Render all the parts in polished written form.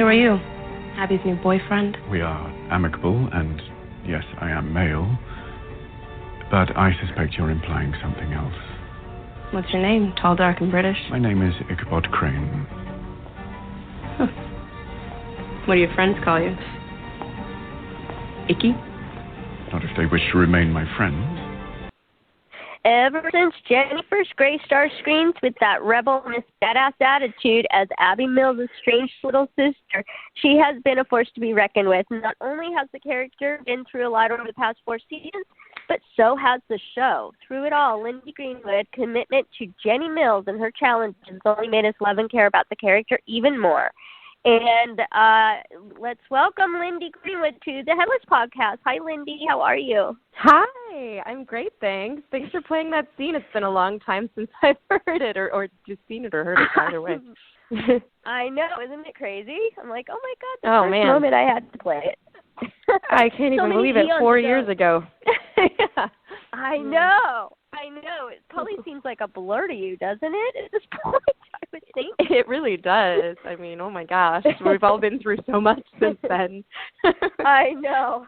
are you? Abby's new boyfriend? We are amicable, and yes, I am male. But I suspect you're implying something else. What's your name? Tall, dark, and British? My name is Ichabod Crane. Huh. What do your friends call you? Icky? Not if they wish to remain my friends. Ever since Jenny first graced our screens with that rebel Miss Badass attitude as Abby Mills' strange little sister, she has been a force to be reckoned with. Not only has the character been through a lot over the past 4 seasons, but so has the show. Through it all, Lyndie Greenwood's commitment to Jenny Mills and her challenges only made us love and care about the character even more. And let's welcome Lyndie Greenwood to the Headless podcast. Hi, Lyndie. How are you? Hi. I'm great, thanks. Thanks for playing that scene. It's been a long time since I've heard it or just seen it or heard it either way. I know. Isn't it crazy? I'm like, oh, my God, the first moment I had to play it. I can't even believe it. 4 years ago. Yeah. I know. It probably seems like a blur to you, doesn't it, at this point, I would think? It really does. I mean, oh, my gosh. We've all been through so much since then. I know.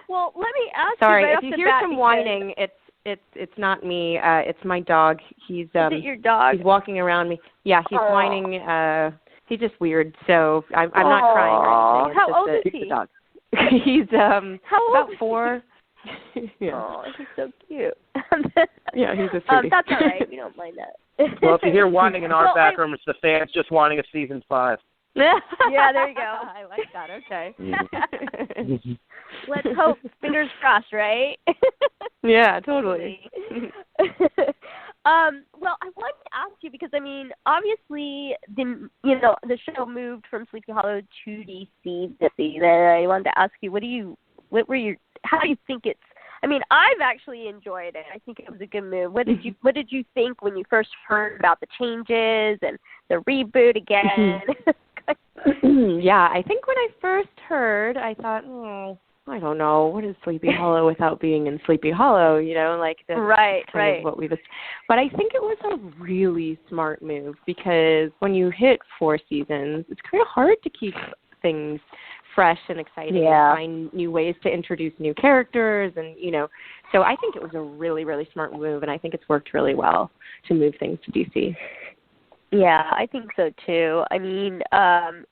Well, let me ask you right if off you the hear bat some whining, it's not me. It's my dog. Is it your dog? He's walking around me. Yeah, he's whining. He's just weird, so I'm not crying or anything. How old is he? It's a dog. He's about 4. Yeah. Oh, he's so cute. Yeah, he's a sweetie. That's all right. We don't mind that. Well, if you hear whining in our backroom, it's the fans just whining of season 5. Yeah, there you go. I like that. Okay. Let's hope. Fingers crossed, right? Yeah, totally. Well, I wanted to ask you because, I mean, obviously, the show moved from Sleepy Hollow to DC this season. I wanted to ask you, how do you think it's? I mean, I've actually enjoyed it. I think it was a good move. What did you think when you first heard about the changes and the reboot again? Yeah, I think when I first heard, I thought, I don't know, what is Sleepy Hollow without being in Sleepy Hollow? Right. What we've. But I think it was a really smart move because when you hit 4 seasons, it's kind of hard to keep things fresh and exciting and find new ways to introduce new characters and, so I think it was a really, really smart move, and I think it's worked really well to move things to DC. Yeah, I think so too. I mean, I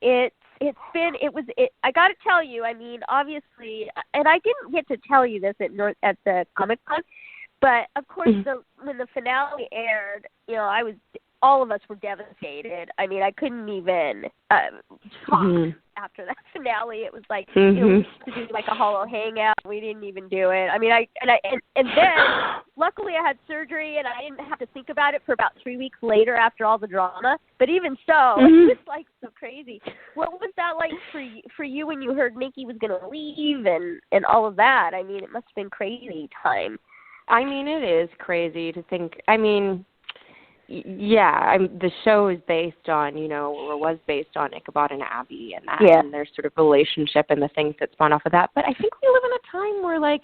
got to tell you, I mean, obviously, and I didn't get to tell you this at the Comic-Con, but of course when the finale aired, all of us were devastated. I mean, I couldn't even talk after that finale. It was like, we used to do like a Hollow hangout. We didn't even do it. I mean, and then luckily I had surgery and I didn't have to think about it for about 3 weeks later after all the drama. But even so, it was like so crazy. What was that like for you when you heard Mickey was going to leave and all of that? I mean, it must have been crazy time. I mean, it is crazy to think. I mean, yeah, the show is based on, or was based on Ichabod and Abby and that and their sort of relationship and the things that spawn off of that. But I think we live in a time where, like,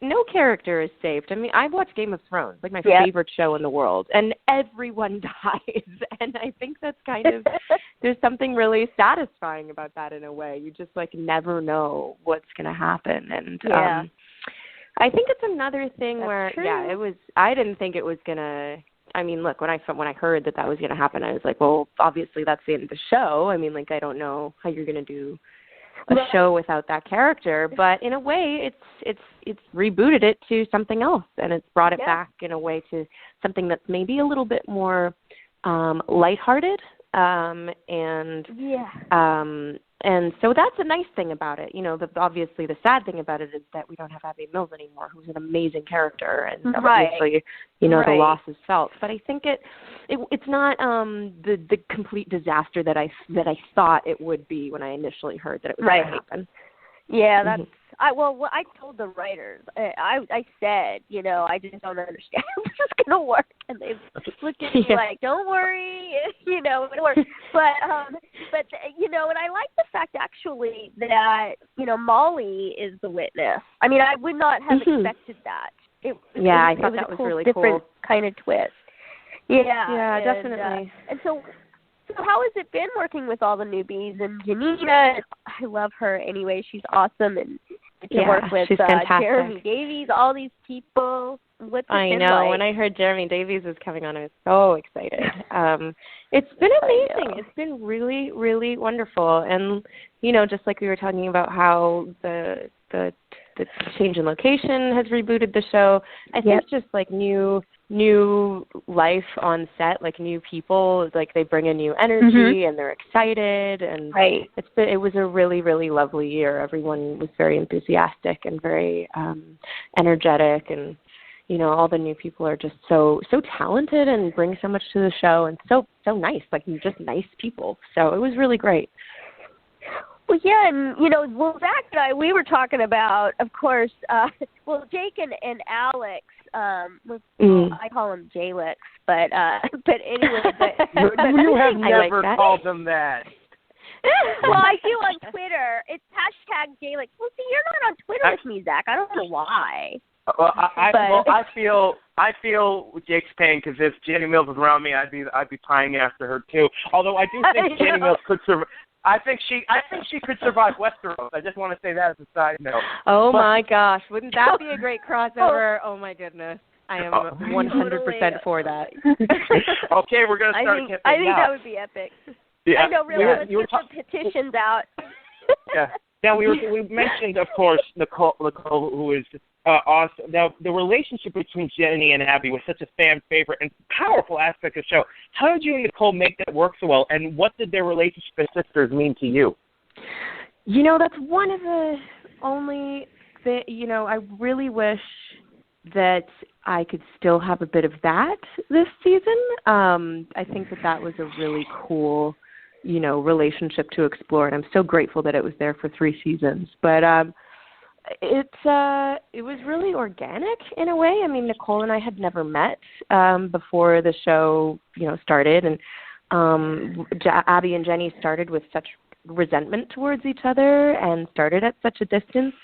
no character is saved. I mean, I've watched Game of Thrones, like my favorite show in the world, and everyone dies. And I think that's kind of, there's something really satisfying about that in a way. You just, like, never know what's going to happen. And I think it's another thing where, I didn't think it was going to, I mean, look, when I heard that was going to happen, I was like, well, obviously that's the end of the show. I mean, like, I don't know how you're going to do a show without that character, but in a way, it's rebooted it to something else, and it's brought it back in a way to something that's maybe a little bit more lighthearted, and so that's a nice thing about it. Obviously the sad thing about it is that we don't have Abby Mills anymore, who's an amazing character, and obviously, the loss is felt. But I think it's not the complete disaster that I thought it would be when I initially heard that it was going to happen. Yeah, that's. I told the writers. I said, I just don't understand how this is going to work, and they looked at me like, "Don't worry, it'll work." But and I like the fact actually that Molly is the witness. I mean, I would not have expected that. I thought that was really different cool. Kind of twist. Yeah, definitely. And so So how has it been working with all the newbies and Janina? I love her anyway. She's awesome, and to work with she's fantastic. Jeremy Davies, all these people. What's it I been know. like? When I heard Jeremy Davies was coming on, I was so excited. It's been amazing. It's been really, really wonderful. And, you know, just like we were talking about how the change in location has rebooted the show, I think it's just like new life on set, like new people, like they bring a new energy and they're excited, and it was a really, really lovely year. Everyone was very enthusiastic and very energetic, and you know, all the new people are just so talented and bring so much to the show, and so nice, like just nice people. So it was really great. Well, yeah, and, you know, Zach and I, we were talking about, of course, Jake and Alex, I call him Jalix, but anyway. You have never called them that. Well, I do on Twitter. It's #Jalix. Well, see, you're not on Twitter with me, Zach. I don't know why. Well, I feel Jake's pain, because if Jenny Mills was around me, I'd be pining after her too. Although I do think Jenny Mills could survive. I think she could survive Westeros. I just want to say that as a side note. Oh my gosh, wouldn't that be a great crossover? Oh my goodness, I am 100% for that. Okay, we're gonna start. I think that would be epic. Yeah. I know, really. Let's get the petitions out. Yeah. Now we mentioned, of course, Nicole, who is awesome. Now the relationship between Jenny and Abby was such a fan favorite and powerful aspect of the show. How did you and Nicole make that work so well? And what did their relationship as sisters mean to you? You know, that's one of the only. You know, I really wish that I could still have a bit of that this season. I think that was a really cool, you know, relationship to explore, and I'm so grateful that it was there for 3 seasons. But it was really organic in a way. I mean, Nicole and I had never met before the show, you know, started, and Abby and Jenny started with such resentment towards each other and started at such a distance.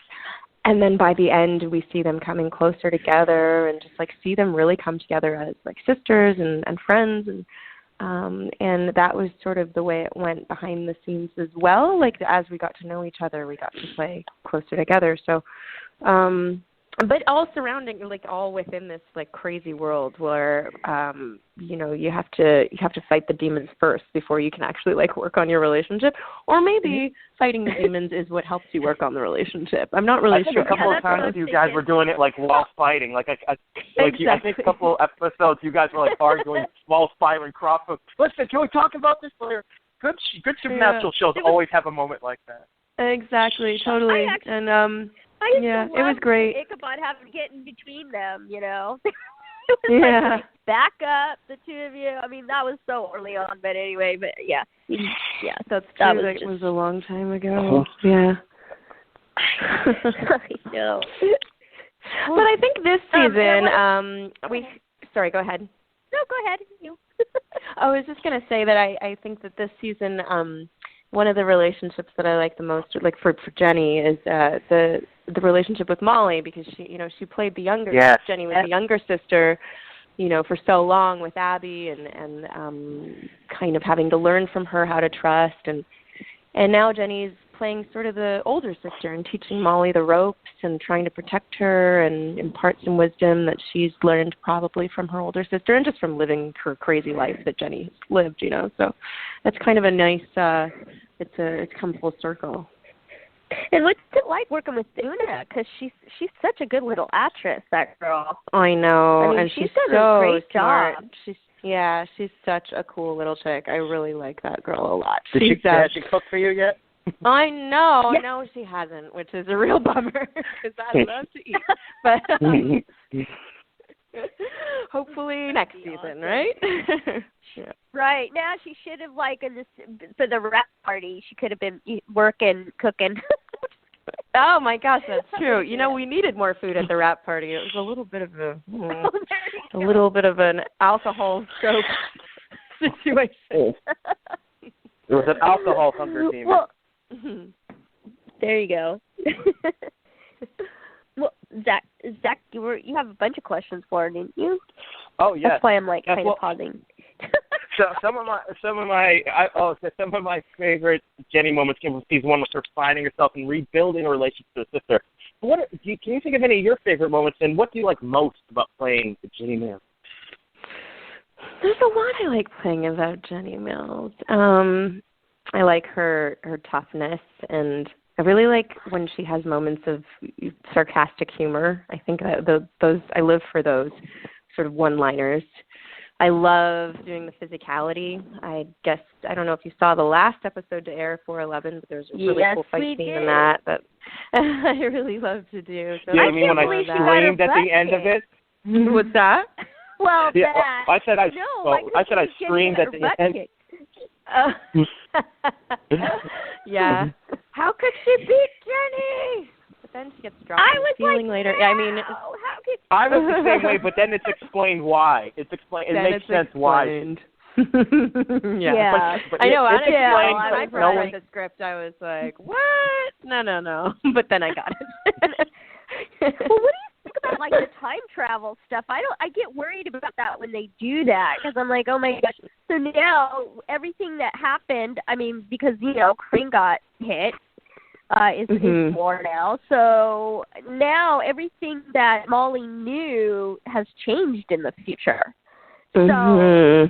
And then by the end, we see them coming closer together, and just like see them really come together as like sisters and friends, and that was sort of the way it went behind the scenes as well. Like as we got to know each other, we got to play closer together. So, but all surrounding, like all within this like crazy world where, you know, you have to fight the demons first before you can actually like work on your relationship, or maybe fighting the demons is what helps you work on the relationship. I'm not really sure. A couple of times you guys were doing it like while fighting. I think a couple episodes you guys were like arguing while fighting crossbows. Listen, can we talk about this later? Good supernatural shows always have a moment like that. Exactly, totally. It was great. Ichabod having to get in between them, you know. Yeah. Like, back up, the two of you. I mean, that was so early on, but anyway, yeah. That's that true. was It was a long time ago. Yeah. I know. But I think this season, sorry, go ahead. No, go ahead. You. I was just going to say that I think that this season, one of the relationships that I like the most, like for Jenny, is the relationship with Molly, because she played the younger. Yes. Jenny was the younger sister, you know, for so long with Abby, and kind of having to learn from her how to trust, and now Jenny's playing sort of the older sister and teaching Molly the ropes and trying to protect her and impart some wisdom that she's learned probably from her older sister and just from living her crazy life that Jenny lived, you know. So that's kind of a nice, it's come full circle. And what's it like working with Una? Because she's such a good little actress, that girl. I know, I mean, and she's done so a great smart. job. She's such a cool little chick. I really like that girl a lot. Has she cooked for you yet? I know. Yeah. No, she hasn't, which is a real bummer because I love to eat. But hopefully next season, right? Yeah. Right. Now she should have, like, for the wrap party, she could have been cooking. Oh my gosh, that's true. You know, we needed more food at the wrap party. It was a little bit of an alcohol stroke situation. There was an alcohol hunger demon. Well, there you go. Well, Zach, you have a bunch of questions for her, didn't you? Oh, yes. That's why I'm, like, kind of pausing. Some of my favorite Jenny moments came from season 1 with her finding herself and rebuilding a relationship with her sister. Can you think of any of your favorite moments, and what do you like most about playing Jenny Mills? There's a lot I like playing about Jenny Mills. I like her toughness, and I really like when she has moments of sarcastic humor. I think those I live for those sort of one-liners. I love doing the physicality. I don't know if you saw the last episode to air 411, but there's a really cool fight scene in that I really love to do. So I mean when I screamed at the end of it? What's that? Well, yeah, I said I screamed at the end. Yeah. How could she beat Jenny? But then she gets dropped in the ceiling later. Yeah, I mean, I was the same way, but then it's explained why. It makes sense why. Yeah. But I know. When I read the script, I was like, what? No. But then I got it. Well, what do you think about like the time travel stuff? I get worried about that when they do that, because I'm like, oh my gosh. So now everything that happened, I mean, because Crane got hit, is more now. So now everything that Molly knew has changed in the future. So.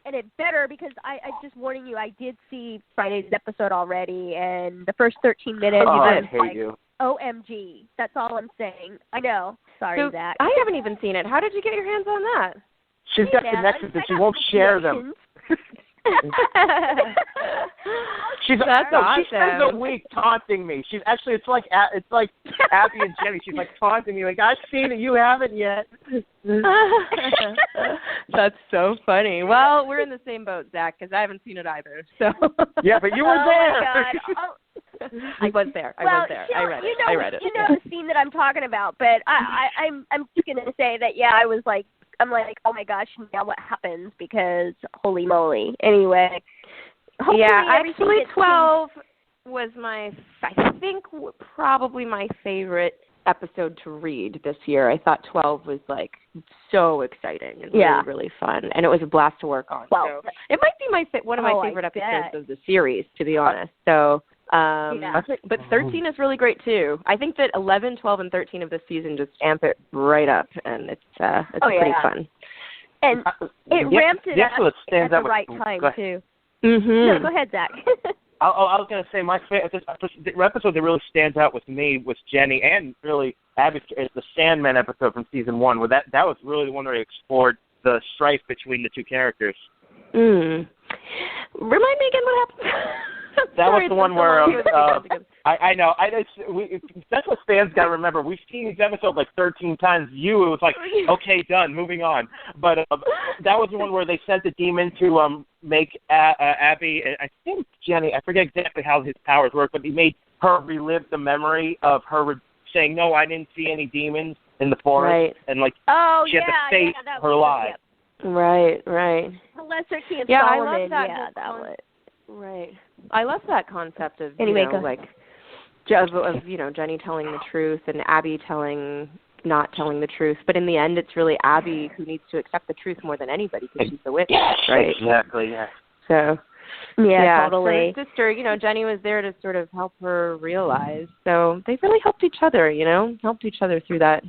And it better, because I just warning you, I did see Friday's episode already, and the first 13 minutes. I hate you. OMG. That's all I'm saying. I know. Sorry, so Zach. I haven't even seen it. How did you get your hands on that? She's got connections, and she won't share them. She spends a week taunting me. It's like Abby and Jenny. She's like taunting me, like, I've seen it, you haven't yet. That's so funny. Well, we're in the same boat, Zach, because I haven't seen it either. So yeah, but you were there. I was there. I read it. You know the scene that I'm talking about, but I'm just gonna say that I'm like, oh my gosh, now what happens? Because holy moly. Anyway. Actually 12 was probably my favorite episode to read this year. I thought 12 was like so exciting and really, really fun, and it was a blast to work on. Well, so it might be one of my favorite episodes of the series, to be honest. So, but 13 is really great too. I think that 11, 12, and 13 of this season just amp it right up, and it's pretty fun. And it ramped it up at the right time too. No, go ahead, Zach. I was going to say the episode that really stands out with me was Jenny, and really Abby's, is the Sandman episode from season 1, where that was really the one where they explored the strife between the two characters. Remind me again what happened. That was the one where I know. That's what fans got to remember. We've seen these episodes like 13 times. It was like, okay, done, moving on. But that was the one where they sent the demon to make Abby, and I think Jenny, I forget exactly how his powers work, but he made her relive the memory of her saying, no, I didn't see any demons in the forest. Right. And she had to face her lies. Right. The lesser key of Solomon. I love that. Yeah, that was. Right. I love that concept of Jenny telling the truth and Abby not telling the truth. But in the end, it's really Abby who needs to accept the truth more than anybody, because she's the witness, right? Exactly. Yeah. So. Yeah, totally. So her sister, Jenny was there to sort of help her realize. So they really helped each other, through that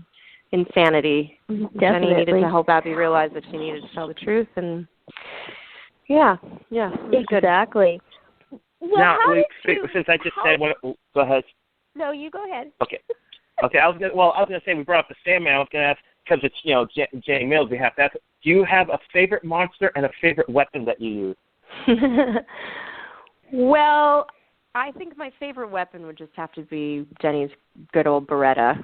insanity. Definitely. Jenny needed to help Abby realize that she needed to tell the truth, and exactly. Well, now, since I just said, go ahead. No, you go ahead. Okay. I was gonna say we brought up the Sandman. I was gonna ask, because it's Jenny Mills. We have to ask, do you have a favorite monster and a favorite weapon that you use? Well, I think my favorite weapon would just have to be Jenny's good old Beretta.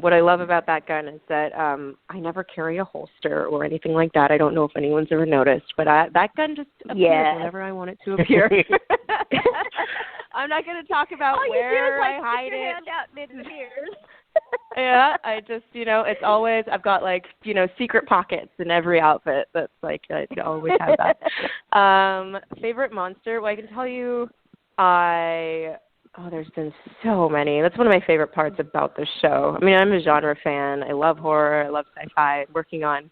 What I love about that gun is that I never carry a holster or anything like that. I don't know if anyone's ever noticed, but that gun just appears whenever I want it to appear. I'm not going to talk about where I hide it. Hand out mid-ears. Yeah, I just, it's always, I've got secret pockets in every outfit. That's I always have that. Favorite monster? Well, I can tell you, there's been so many. That's one of my favorite parts about the show. I mean, I'm a genre fan. I love horror. I love sci-fi. Working on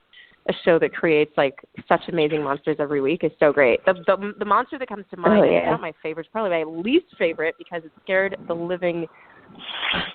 a show that creates like such amazing monsters every week is so great. The monster that comes to mind is not my favorite, it's probably my least favorite because it scared the living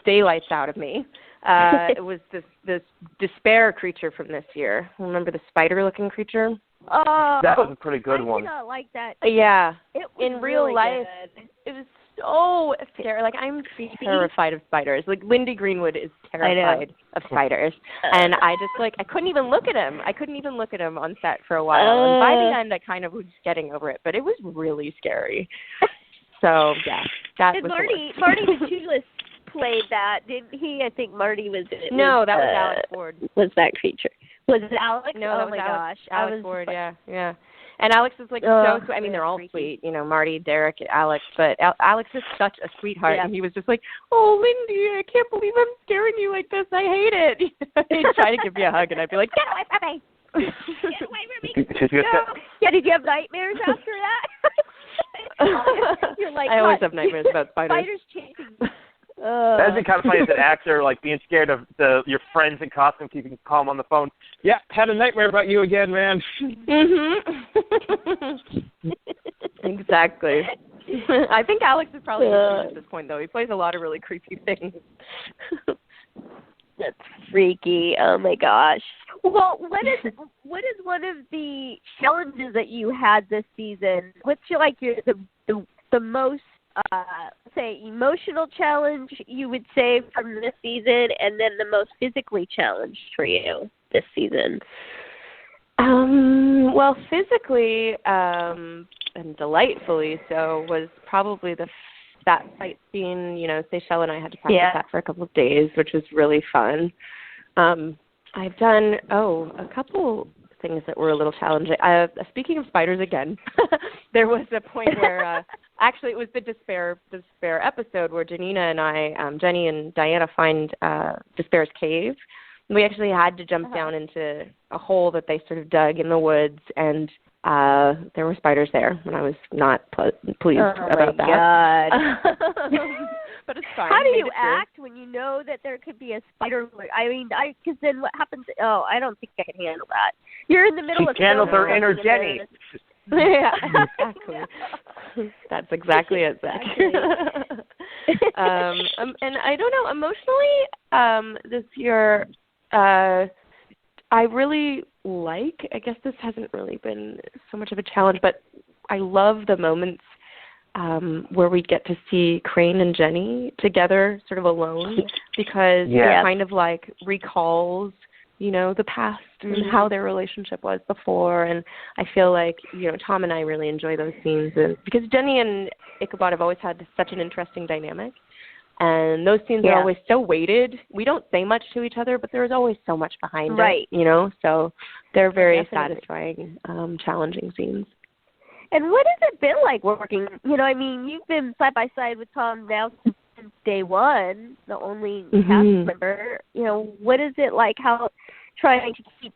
daylights out of me. It was this despair creature from this year. Remember the spider-looking creature? Oh, that was a pretty good one. I did not like that. Yeah. It was in really real life, good. it was so scary. Like, I'm terrified of spiders. Like, Lyndie Greenwood is terrified of spiders. And I just, like, I couldn't even look at him. I couldn't even look at him on set for a while. And by the end, I kind of was getting over it. But it was really scary. So, yeah, that was Marty the Shoeless played that, didn't he? I think Marty was in it. No, that was Alex Ford. Was that creature? Was it Alex? No, that was gosh. Alex Ford, yeah. And Alex is like so sweet. I mean, they're all freaky. Sweet, Marty, Derek, Alex, but Alex is such a sweetheart, and he was just like, "Oh, Lyndie, I can't believe I'm scaring you like this. I hate it." He'd try to give me a hug, and I'd be like, "Get away from me! Get away from me!" Yeah, did you have nightmares after that? You're like, I always have nightmares about spiders. Spiders chasing me. That'd be kind of funny as an actor, like being scared of your friends in costume, keeping calm on the phone. Yeah, had a nightmare about you again, man. Exactly. I think Alex is probably at this point, though. He plays a lot of really creepy things. That's freaky. Oh my gosh. Well, what is one of the challenges that you had this season? What's the most say emotional challenge you would say from this season, and then the most physically challenged for you this season? Well, physically and delightfully so was probably that fight scene. Seychelle and I had to practice that for a couple of days, which was really fun. I've done a couple things that were a little challenging. Speaking of spiders again, there was a point where actually it was the despair episode where Janina and I, Jenny and Diana, find Despair's cave. We actually had to jump down into a hole that they sort of dug in the woods, and there were spiders there, and I was not pleased about that. God. But it's fine. How do you act when you know that there could be a spider? I mean, because then what happens? Oh, I don't think I can handle that. You're in the middle of handles her inner Jenny. Yeah, exactly. That's exactly it, Zach. And I don't know, emotionally, this year, I really I guess this hasn't really been so much of a challenge, but I love the moments where we get to see Crane and Jenny together sort of alone, because it kind of like recalls, the past and how their relationship was before. And I feel like, Tom and I really enjoy those scenes, and because Jenny and Ichabod have always had such an interesting dynamic. And those scenes are always so weighted. We don't say much to each other, but there's always so much behind it, So they're very satisfying, challenging scenes. And what has it been like working? You've been side by side with Tom now since day one, the only cast member. What is it like? How trying to keep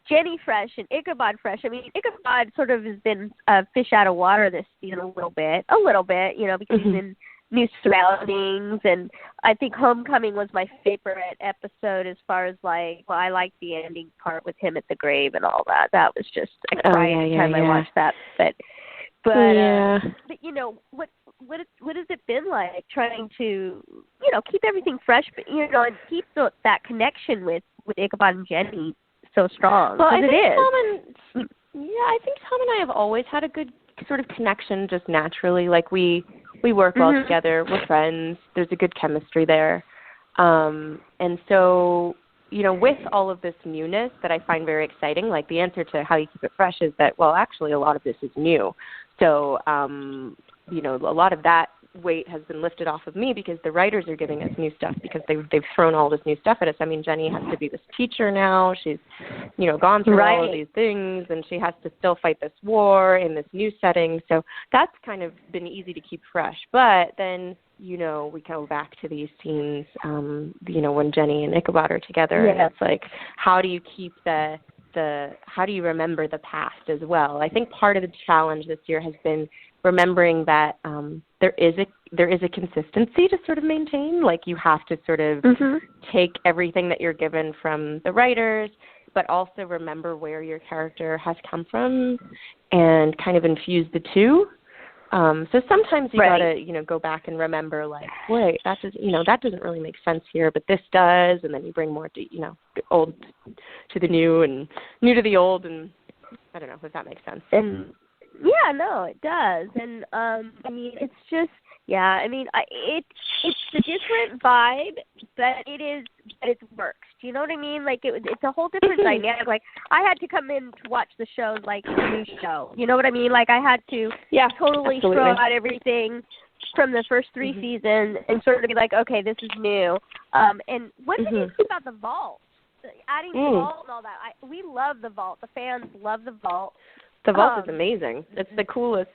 Jenny fresh and Ichabod fresh? I mean, Ichabod sort of has been a fish out of water this season a little bit, because he's in new surroundings, and I think Homecoming was my favorite episode as far as I liked the ending part with him at the grave and all that. That was just a cry every time I watched that. But what has it been like trying to keep everything fresh, but and keep that connection with Ichabod and Jenny so strong? Well, I think Tom and I have always had a good sort of connection just naturally. Like we work well together. We're friends. There's a good chemistry there. And so, with all of this newness that I find very exciting, like the answer to how you keep it fresh is that, well, actually a lot of this is new. So, a lot of that weight has been lifted off of me because the writers are giving us new stuff because they've thrown all this new stuff at us. I mean, Jenny has to be this teacher now. She's, gone through all of these things, and she has to still fight this war in this new setting. So that's kind of been easy to keep fresh. But then, we go back to these scenes, when Jenny and Ichabod are together, and it's like, how do you keep how do you remember the past as well? I think part of the challenge this year has been remembering that there is a consistency to sort of maintain. Like, you have to sort of take everything that you're given from the writers, but also remember where your character has come from and kind of infuse the two. So sometimes you gotta, go back and remember, like, wait, that doesn't really make sense here, but this does, and then you bring more to, the old to the new and new to the old, and I don't know if that makes sense. And yeah, no, it does. And I mean, it's just, it's a different vibe, but it works. Do you know what I mean? Like, it's a whole different dynamic. Like, I had to come in to watch the show like a new show. You know what I mean? Like, I had to totally throw out everything from the first 3 seasons and sort of be like, okay, this is new. And what did you think about the vault? Adding the vault and all that. We love the vault. The fans love the vault. The vault is amazing. It's the coolest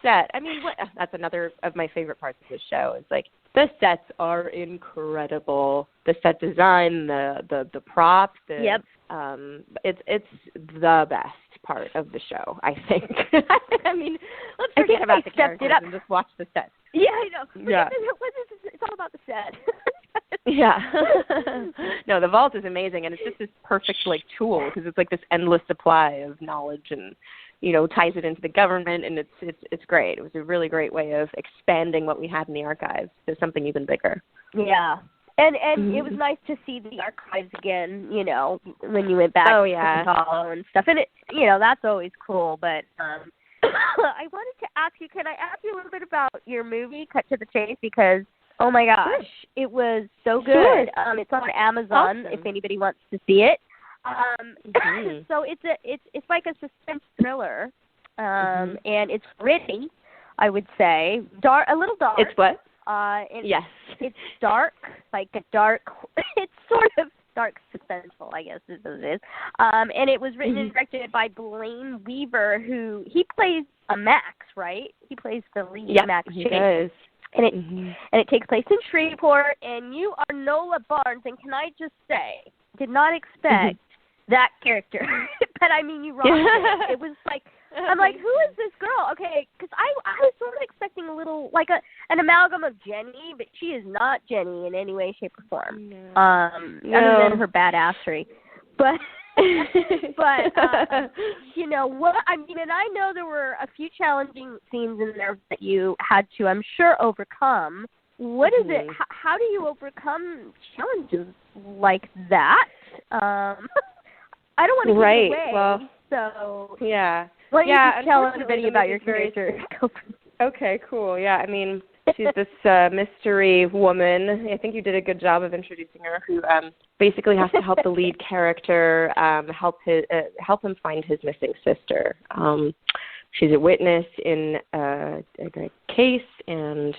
set. I mean, that's another of my favorite parts of the show. Is like the sets are incredible. The set design, the props. It's the best part of the show, I think. I mean, let's forget about the characters and just watch the set. Yeah, I know. Yeah. It's all about the set. Yeah. No, the vault is amazing, and it's just this perfect tool because it's like this endless supply of knowledge, and ties it into the government, and it's great. It was a really great way of expanding what we had in the archives to something even bigger. Yeah. And it was nice to see the archives again, when you went back to Hollow and stuff. And that's always cool, but I wanted to ask you, can I ask you a little bit about your movie, Cut to the Chase, because oh my gosh, it was so good. Sure. It's on Amazon if anybody wants to see it. So it's like a suspense thriller, and it's gritty, I would say, a little dark. It's what? Yes. It's dark, like a dark. It's sort of dark suspenseful, I guess is what it is. And it was written and directed by Blaine Weaver, who he plays a Max, right? He plays the lead Max. He does. And it takes place in Shreveport, and you are Nola Barnes. And can I just say, did not expect that character, but I mean, you rocked it. It was like, I'm like, who is this girl? Okay, because I was sort of expecting a little, like an amalgam of Jenny, but she is not Jenny in any way, shape, or form. No. Other than her badassery. But what I mean, and I know there were a few challenging scenes in there that you had to, I'm sure, overcome. What is it? How do you overcome challenges like that? I don't want to give it away. Well, so yeah. Why don't you just tell everybody about your character? Okay, cool. Yeah, I mean, she's this mystery woman. I think you did a good job of introducing her, who basically has to help the lead character help him find his missing sister. She's a witness in a case, and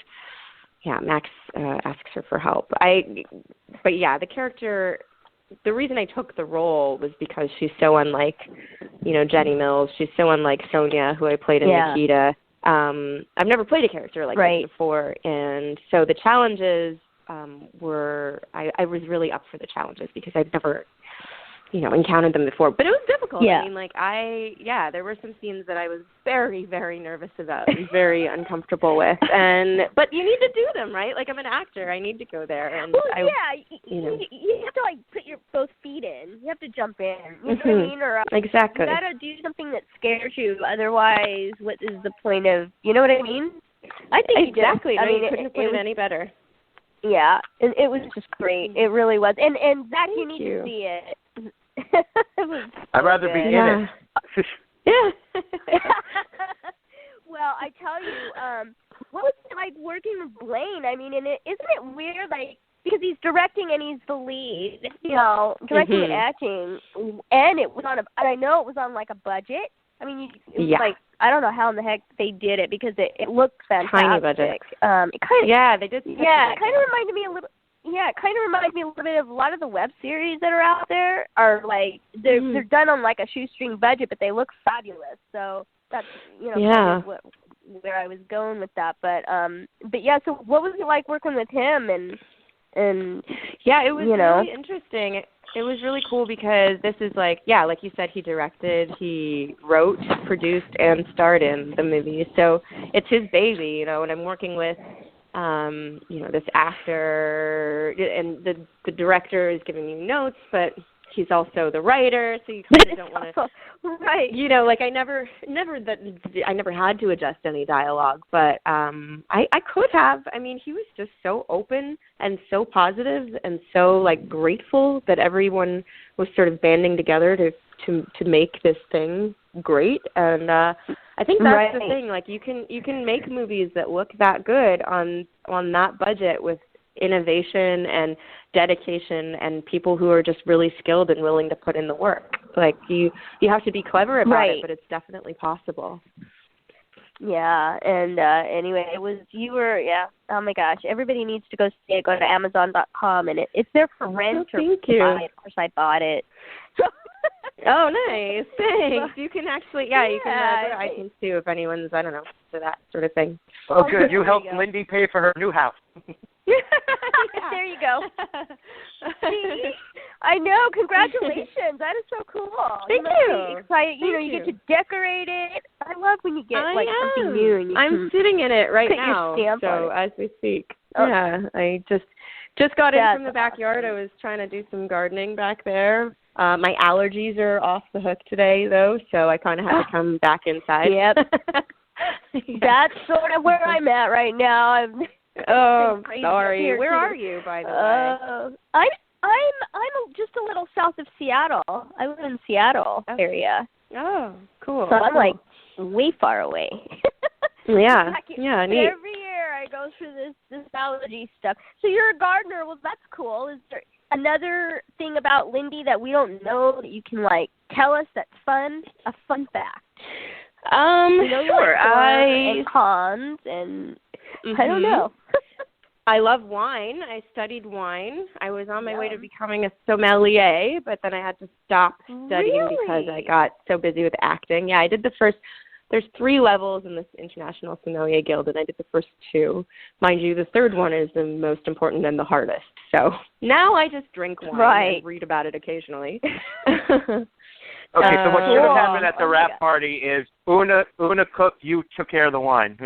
Max asks her for help. But the character. The reason I took the role was because she's so unlike, Jenny Mills. She's so unlike Sonia, who I played in Nikita. I've never played a character like this before, and so the challenges were. I was really up for the challenges because I've never, encountered them before. But it was difficult. Yeah. I mean, there were some scenes that I was very, very nervous about and very uncomfortable with. But you need to do them, right? Like, I'm an actor. I need to go there. And you have to, put your both feet in. You have to jump in. You know what I mean? Or exactly. You got to do something that scares you. Otherwise, what is the point of, you know what I mean? I think exactly. You did. You couldn't have put it any better. Yeah, it was just great. It really was. And Zach, you need to see it. I'd rather be in it. Yeah. Well, I tell you, what was it like working with Blaine? I mean, isn't it weird, because he's directing and he's the lead, directing and acting, and it was and I know it was on a budget. I mean, it was I don't know how in the heck they did it because it looked fantastic. Tiny budget. It kind of, they did. Yeah, it kind of reminded me a little. Yeah, it kind of reminds me a little bit of a lot of the web series that are out there are they're done on a shoestring budget, but they look fabulous. So that's kind of where I was going with that. But so what was it like working with him and it was really interesting. It was really cool because this is like you said, he directed, he wrote, produced, and starred in the movie. So it's his baby, and I'm working with this actor, and the director is giving you notes, but he's also the writer, so you kind of don't want to, right? You know, like I never had to adjust any dialogue, but I could have. I mean, he was just so open and so positive and so like grateful that everyone was sort of banding together to make this thing great, and I think that's the thing. Like you can make movies that look that good on that budget with innovation and dedication and people who are just really skilled and willing to put in the work. Like you have to be clever about it, but it's definitely possible. Yeah, and anyway, oh my gosh, everybody needs to go see it. Go to Amazon.com, and it's there for rent or buy. Of course, I bought it. Oh, nice. Thanks. You can actually, you can go to iTunes too if anyone's, I don't know, for that sort of thing. Oh, good. You helped Lyndie pay for her new house. There you go. See? I know. Congratulations. That is so cool. Thank you. Excited. You get to decorate it. I love when you get something new. And I'm sitting in it right now. So as we speak. Oh. Yeah, I just got in from the backyard. I was trying to do some gardening back there. My allergies are off the hook today, though, so I kind of had to come back inside. Yep. That's sort of where I'm at right now. Oh, sorry. Where are you, by the way? I'm just a little south of Seattle. I live in Seattle area. Oh, cool. So I'm like way far away. Yeah, neat. Every year I go through this allergy stuff. So you're a gardener. Well, that's cool. Is there another thing about Lyndie that we don't know that you can tell us that's fun? A fun fact. Sure. And cons and I don't know. I love wine. I studied wine. I was on my way to becoming a sommelier, but then I had to stop studying because I got so busy with acting. Yeah, I did there's 3 levels in this International Sommelier Guild, and I did the first 2. Mind you, the third one is the most important and the hardest. So now I just drink wine and read about it occasionally. Okay, so what should have happened at the wrap party is Una cooked, you took care of the wine.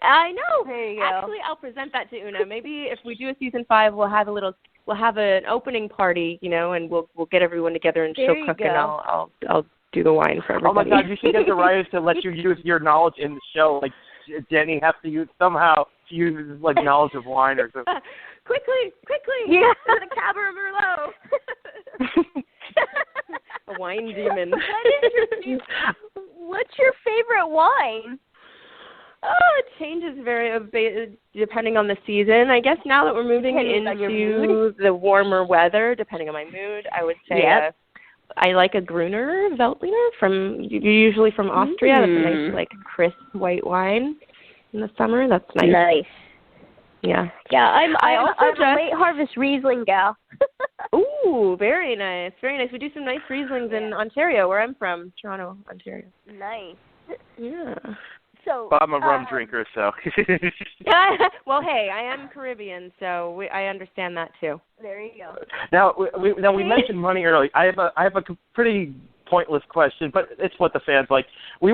I know. There you go. Actually, I'll present that to Una. Maybe if we do a season 5, we'll have an opening party, and we'll get everyone together and she'll cook, and I'll do the wine for everybody. Oh my God, you should get the writers to let you use your knowledge in the show. Like Jenny has to use knowledge of wine or something. Quickly! Yeah, the Cabernet Merlot. A wine demon. What's your favorite wine? Oh, it changes depending on the season. I guess now that we're moving into the warmer weather, depending on my mood, I would say I like a Gruner Veltliner usually from Austria. That's a nice, crisp white wine in the summer. That's nice. Nice. Yeah. Yeah, I'm a late harvest Riesling gal. Ooh, very nice. Very nice. We do some nice Rieslings in Ontario, where I'm from, Toronto, Ontario. Nice. Yeah. So I'm a rum drinker, so. Well, hey, I am Caribbean, so I understand that too. There you go. Now we mentioned money earlier. I have a pretty pointless question, but it's what the fans like. We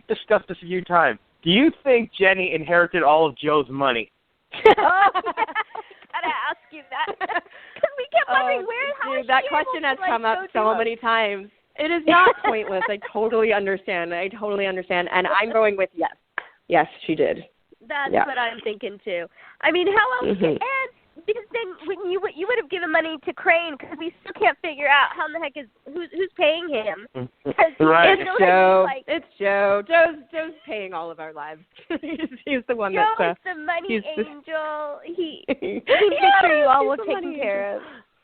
discussed this a few times. Do you think Jenny inherited all of Joe's money? Gotta ask you that because we kept wondering that question has come up so many times. It is not pointless. I totally understand, and I'm going with yes. Yes, she did. That's what I'm thinking too. I mean, how else? And because then when you would have given money to Crane, because we still can't figure out how in the heck who's paying him. Right. It's Joe. It's Joe. Joe's paying all of our lives. He's the one Joe that's is the money angel. He makes sure you all were taken care of.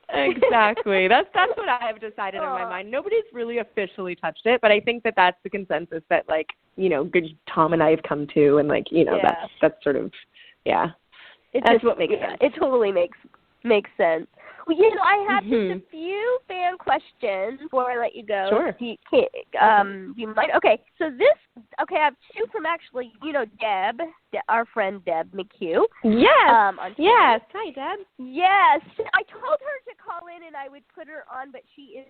Exactly. That's what I have decided in my mind. Nobody's really officially touched it, but I think that's the consensus that good Tom and I have come to, and that's sort of that's what makes sense. It totally makes sense. Well, I have just a few fan questions before I let you go. Sure. Do you mind? Okay. So I have 2 from actually, Deb, our friend Deb McHugh. Yes. Yes. Hi, Deb. Yes. I told her to call in and I would put her on, but she's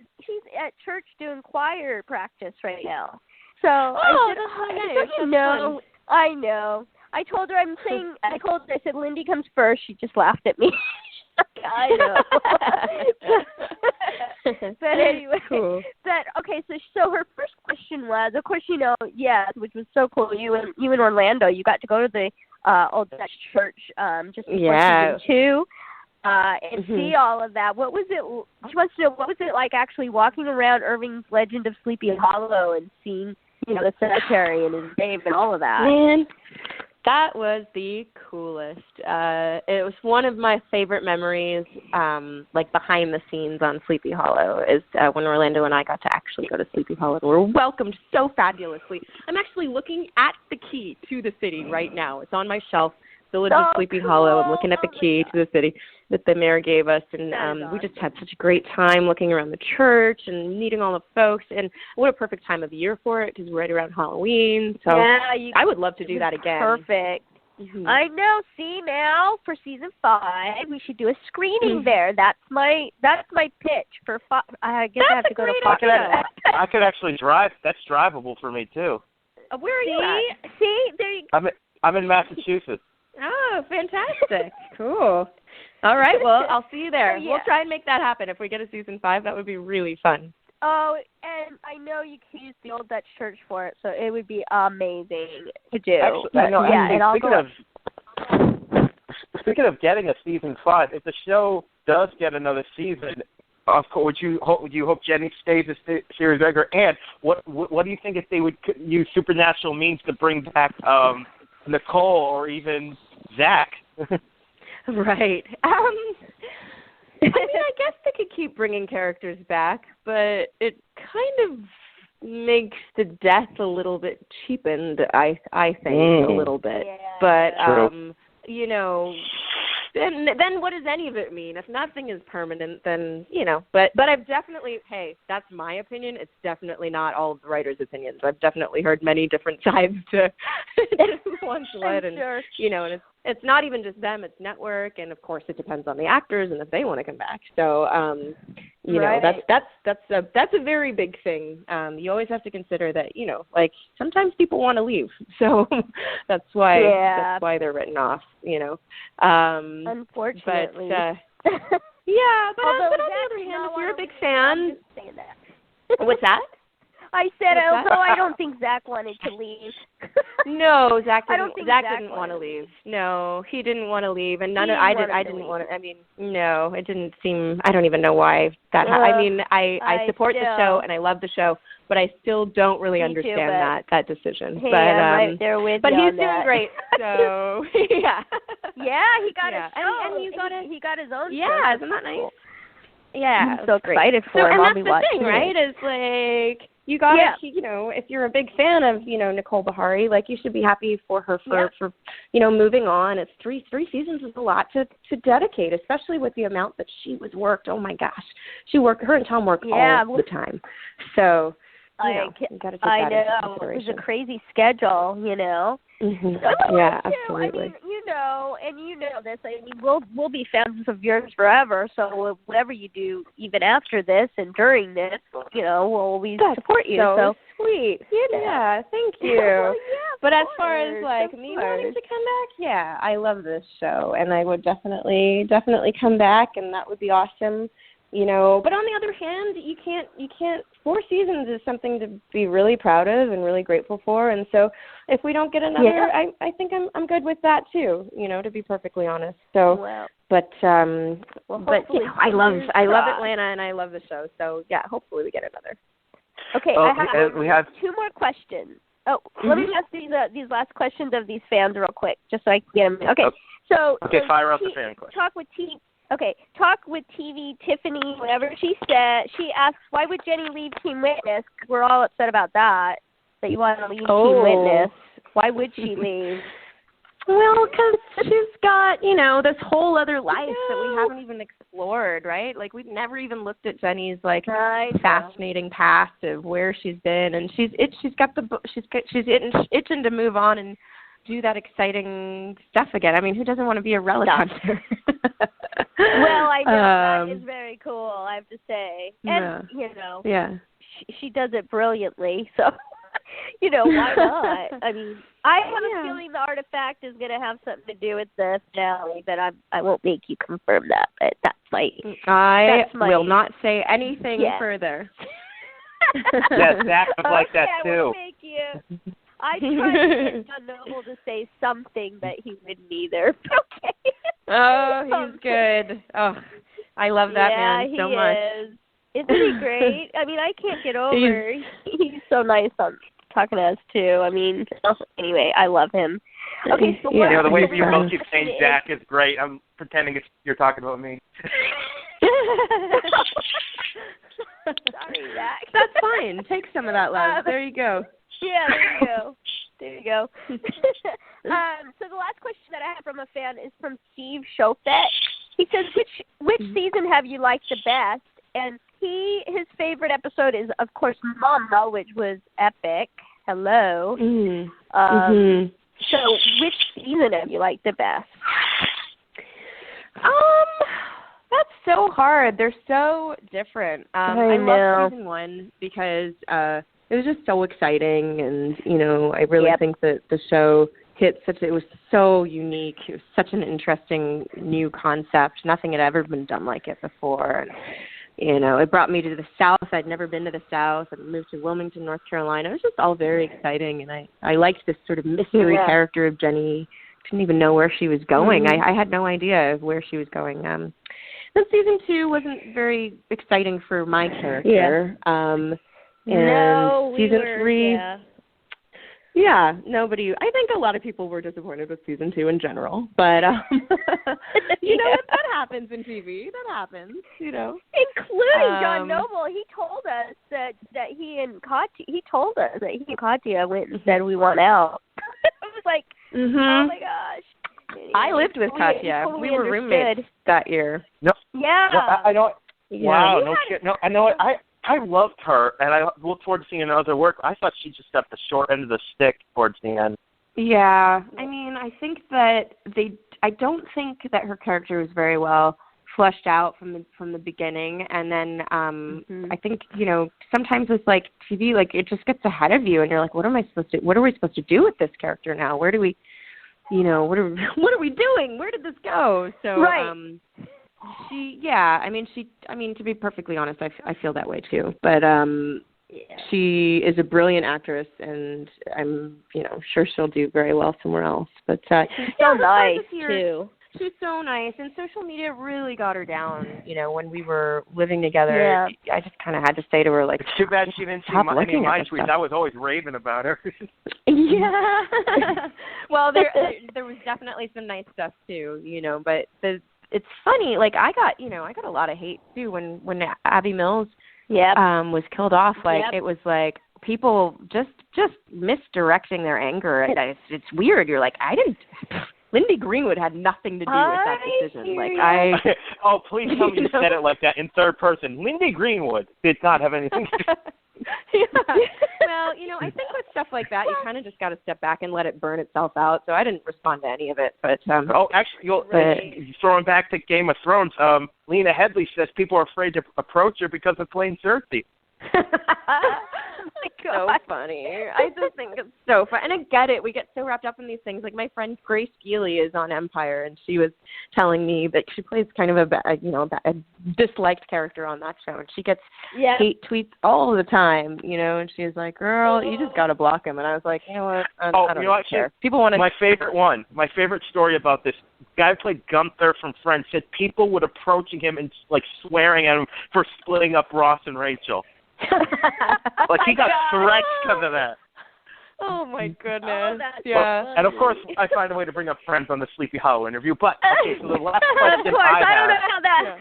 at church doing choir practice right now. So I know. I told her I said Lyndie comes first. She just laughed at me. I know. But anyway, cool. Okay, so her first question was, of course, yes, which was so cool. You in Orlando, you got to go to the Old Dutch Church just before season 2. And see all of that. What was it? She wants to know, what was it like actually walking around Irving's Legend of Sleepy Hollow and seeing, the cemetery and his grave and all of that? Man, that was the coolest. It was one of my favorite memories, like behind the scenes on Sleepy Hollow, is when Orlando and I got to actually go to Sleepy Hollow. We were welcomed so fabulously. I'm actually looking at the key to the city right now. It's on my shelf. Village of Sleepy Hollow. I'm looking at the key to the city that the mayor gave us, and we just had such a great time looking around the church and meeting all the folks. And what a perfect time of year for it, because we're right around Halloween. So I would love to do that again. Perfect. I know. See, now for season 5, we should do a screening there. That's my pitch for. I guess I have to go to Fox. I could actually drive. That's drivable for me too. Where are you at? See, there you go. I'm in Massachusetts. Oh, fantastic. Cool. All right, well, I'll see you there. Yeah. We'll try and make that happen. If we get a season 5, that would be really fun. Oh, and I know you can use the Old Dutch Church for it, so it would be amazing to do. Speaking of getting a season 5, if the show does get another season, of course, would you hope Jenny stays a series regular? And what do you think if they would use supernatural means to bring back Nicole or even Zach? Right. I mean, I guess they could keep bringing characters back, but it kind of makes the death a little bit cheapened, I think, a little bit. Yeah. But, then what does any of it mean? If nothing is permanent, then, But I've definitely, that's my opinion. It's definitely not all of the writers' opinions. I've definitely heard many different sides to one sled. And, and it's not even just them. It's network. And, of course, it depends on the actors and if they want to come back. So, that's a very big thing. You always have to consider that, sometimes people want to leave. So that's why they're written off, Unfortunately. But, but on the other hand, if you're a big fan... What's that? I said, although I don't think Zach wanted to leave. No, Zach didn't want to leave. No, he didn't want to leave, and I didn't want to. I mean, no, it didn't seem. I don't even know why that. I mean, I support the show and I love the show, but I still don't really understand that decision. Hey, but I'm right there with but you he's on doing that. great. So yeah. Yeah, he got his show. And he got his own. Yeah, show. isn't that nice? Yeah, I'm so excited for him. And I'll be that's the watching thing, right? Is like you got to, if you're a big fan of, Nicole Beharie, like you should be happy for her for moving on. It's three seasons is a lot to dedicate, especially with the amount that she was worked. Oh my gosh, her and Tom worked all the time. So you got to take that into consideration. It was a crazy schedule, Mm-hmm. Yeah, absolutely. I mean, and you know this. I mean, we'll be fans of yours forever. So whatever you do, even after this and during this, we'll always support you. So sweet. Yeah, thank you. But as far as me wanting to come back, I love this show, and I would definitely come back, and that would be awesome. But on the other hand, you can't 4 seasons is something to be really proud of and really grateful for. And so if we don't get another, I think I'm good with that too, to be perfectly honest. So, but I love Atlanta and I love the show. So hopefully we get another. Okay. We have 2 more questions. Oh, let me ask these last questions of these fans real quick, just so I can get them. Okay. So fire out the fan question. Talk with TV Tiffany, whatever she said. She asks, why would Jenny leave Team Witness? We're all upset about that you want to leave Team Witness. Why would she leave? Well, because she's got, this whole other life that we haven't even explored, right? Like, we've never even looked at Jenny's, fascinating past of where she's been. And she's itching to move on and do that exciting stuff again. I mean, who doesn't want to be a relic hunter? Well, I know that is very cool, I have to say. And she does it brilliantly. So, you know, why not? I mean, I have a feeling the artifact is going to have something to do with the finale, but I won't make you confirm that. But I will not say anything further. Yes, Zach was like that too. I won't make you. I tried to get John Noble to say something, but he wouldn't either. Okay. Oh, he's good. Oh, I love that man so much. Is. Isn't he great? I mean, I can't get over. He's so nice on talking to us too. I mean, anyway, I love him. Okay, so the way you both keep saying Jack is great. I'm pretending you're talking about me. Sorry, Zach. That's fine. Take some of that love. There you go. Yeah, there you go. There you go. So the last question that I have from a fan is from Steve Shofet. He says, which season have you liked the best? And his favorite episode is, of course, Mama, which was epic. Hello. So which season have you liked the best? That's so hard. They're so different. I love season 1 because it was just so exciting, and I really think that the show it was so unique. It was such an interesting new concept. Nothing had ever been done like it before. And, it brought me to the South. I'd never been to the South. I moved to Wilmington, North Carolina. It was just all very exciting, and I liked this sort of mystery character of Jenny. Didn't even know where she was going. I had no idea where she was going. Then season 2 wasn't very exciting for my character. And season 3, nobody. I think a lot of people were disappointed with season 2 in general, but that happens in TV. That happens, including John Noble. He told us that he and Katya went and said we want out. I was like, oh my gosh. I lived with Katya. We were roommates that year. No. Yeah. Well, I know. Wow. No shit. No. I know it. I loved her, and I look forward to seeing another work. I thought she just got the short end of the stick towards the end. Yeah. I mean, I think that I don't think that her character was very well fleshed out from the beginning, and then I think sometimes with like TV, like it just gets ahead of you, and you're like, what are we supposed to do with this character now? Where do we, what are we doing? Where did this go? So to be perfectly honest, I feel that way too. But she is a brilliant actress, and I'm sure she'll do very well somewhere else. But she's so nice too. She's so nice, and social media really got her down. When we were living together, I just kind of had to say to her, like, it's too bad she didn't see my tweets. I was always raving about her. Yeah. Well, there was definitely some nice stuff too, but it's funny. Like I got a lot of hate too when Abby Mills was killed off. Like it was like people just misdirecting their anger. It's weird. You're like, Lyndie Greenwood had nothing to do with that decision. Oh, please tell me you said it like that in third person. Lyndie Greenwood did not have anything to do. Well, I think with stuff like that, you kind of just got to step back and let it burn itself out. So I didn't respond to any of it. But actually, throwing back to Game of Thrones, Lena Headley says people are afraid to approach her because of playing Cersei. So funny. I just think it's so fun, and I get it. We get so wrapped up in these things. Like my friend Grace Geely is on Empire, and she was telling me that she plays kind of a disliked character on that show, and she gets hate tweets all the time. And she's like, "Girl, you just gotta block him." And I was like, "You know what? I don't care." People want to. My favorite story about this guy who played Gunther from Friends said people would approaching him and like swearing at him for splitting up Ross and Rachel. Like he got threats because of that. Oh my goodness! And of course, I find a way to bring up Friends on the Sleepy Hollow interview. But okay, so the last question of course, I don't know how that.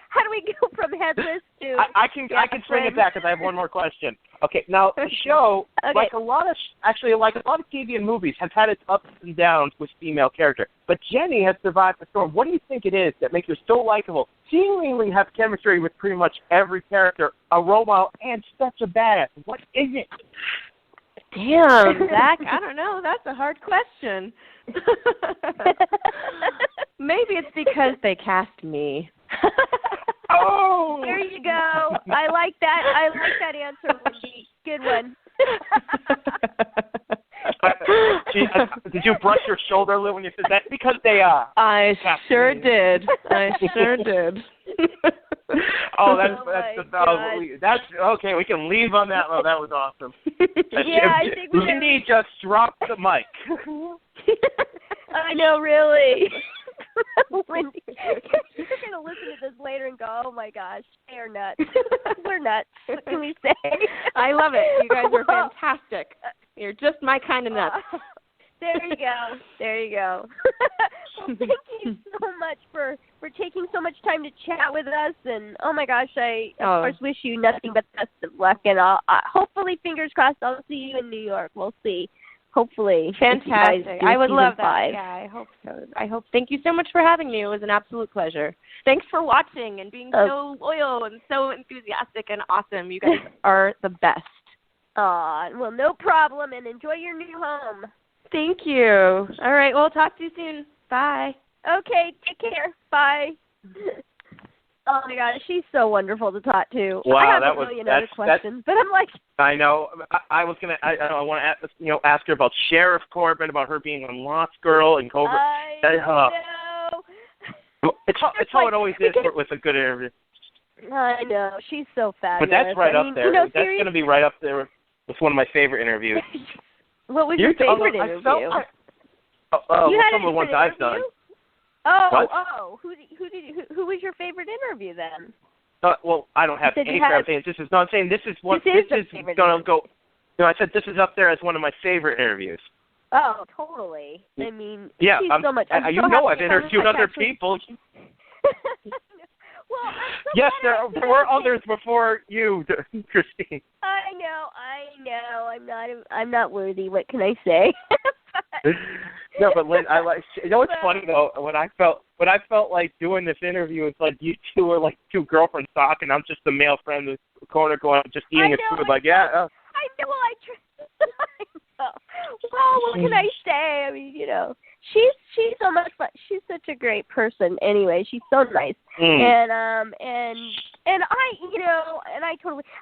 How do we go from Headless to? I can swing it back because I have one more question. Okay, now the show, like a lot of TV and movies, has had its ups and downs with female character. But Jenny has survived the storm. What do you think it is that makes her so likable? Seemingly have chemistry with pretty much every character, a role model, and such a badass. What is it? Damn, Zach, I don't know. That's a hard question. Maybe it's because they cast me. Oh, there you go. I like that. I like that answer, Wendy. Good one. Did you brush your shoulder when you said that? Because they are. I sure did. I sure did. That's okay. We can leave on that. Oh, that was awesome. Yeah, I think we Lyndie just dropped the mic. I know, really. Lyndie, you're gonna listen to this later and go, "Oh my gosh, they're nuts. We're nuts." What can we say? I love it. You guys are fantastic. You're just my kind of nuts. There you go. There you go. Well, thank you so much for taking so much time to chat with us. And, oh, my gosh, I, of course, wish you nothing but best of luck. And hopefully, fingers crossed, I'll see you in New York. We'll see. Hopefully. Fantastic. I would love that. 5. Yeah, I hope so. Thank you so much for having me. It was an absolute pleasure. Thanks for watching and being so loyal and so enthusiastic and awesome. You guys are the best. Well, no problem. And enjoy your new home. Thank you. All right. Well, talk to you soon. Bye. Okay. Take care. Bye. Oh, my God. She's so wonderful to talk to. Wow, I have that a million other questions, but I'm like. I know. I was going to, I want to ask her about Sheriff Corbin, about her being on Lost Girl and Cobra. I know. It's how it always is with a good interview. I know. She's so fabulous. But that's right up there. That's seriously? going to be right up there with one of my favorite interviews. What was your favorite interview? You had some of the ones I've done. Who was your favorite interview then? Well, I don't have any favorite things. I'm saying this is what this is going to go. I said this is up there as one of my favorite interviews. Oh, totally. I mean, yeah, so much. I've interviewed other people. Well, yes, there were others before you, Christine. I know. I'm not worthy. What can I say? No, but Lynn, it's funny though. What I felt like doing this interview, it's like you two are like two girlfriends talking. I'm just the male friend in the corner going, just eating his food. Like, yeah. I know. I know. Well, what can I say? I mean, she's so much fun. She's such a great person. Anyway, she's so nice. And I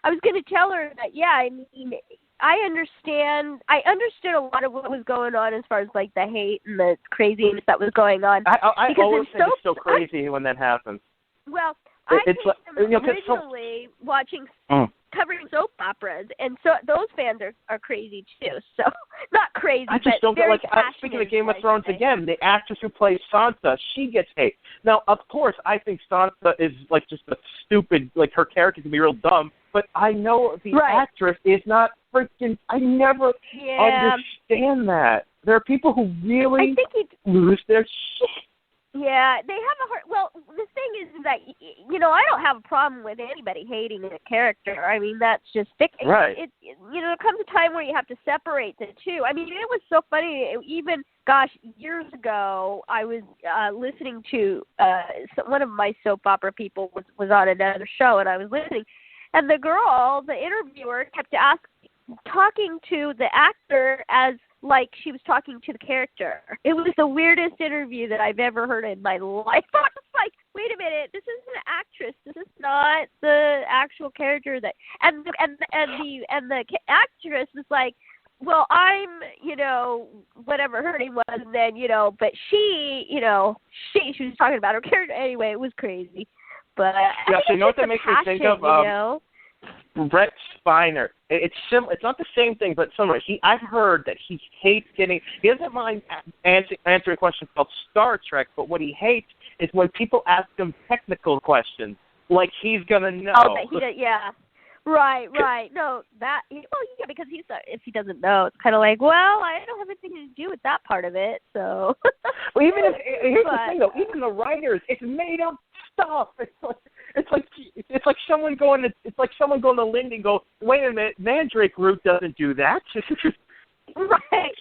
was going to tell her that. Yeah, I mean, I understood a lot of what was going on as far as like the hate and the craziness that was going on. I always think it's so crazy when that happens. Well, I came originally watching covering soap operas, and so those fans are crazy too. So not crazy. I just don't get like. Speaking of Game of Thrones again, the actress who plays Sansa, she gets hate. Now, of course, I think Sansa is like just a stupid. Like her character can be real dumb, but I know the actress is not freaking. I never understand that. There are people who really lose their shit. Yeah, they have a hard. Well, the thing is that I don't have a problem with anybody hating a character. I mean, that's just right. There comes a time where you have to separate the two. I mean, it was so funny. Even years ago, I was listening to one of my soap opera people was on another show, and I was listening, and the interviewer, kept talking to the actor as like she was talking to the character. It was the weirdest interview that I've ever heard in my life. I was like, wait a minute, this is an actress. This is not the actual character that. And the actress was like, well, I'm, whatever her name was, and then, but she was talking about her character anyway. It was crazy, but yeah. So you know what that makes me think of? Brett Spiner. It's not the same thing, but similar. I've heard that he hates getting. He doesn't mind answering questions about Star Trek, but what he hates is when people ask him technical questions, like he's gonna know. Oh, yeah. Right. No, because if he doesn't know, it's kind of like, well, I don't have anything to do with that part of it, so. Well, here's the thing though, even the writers, it's made up stuff. It's like someone going to Lyndie and go, wait a minute, Mandrake Root doesn't do that.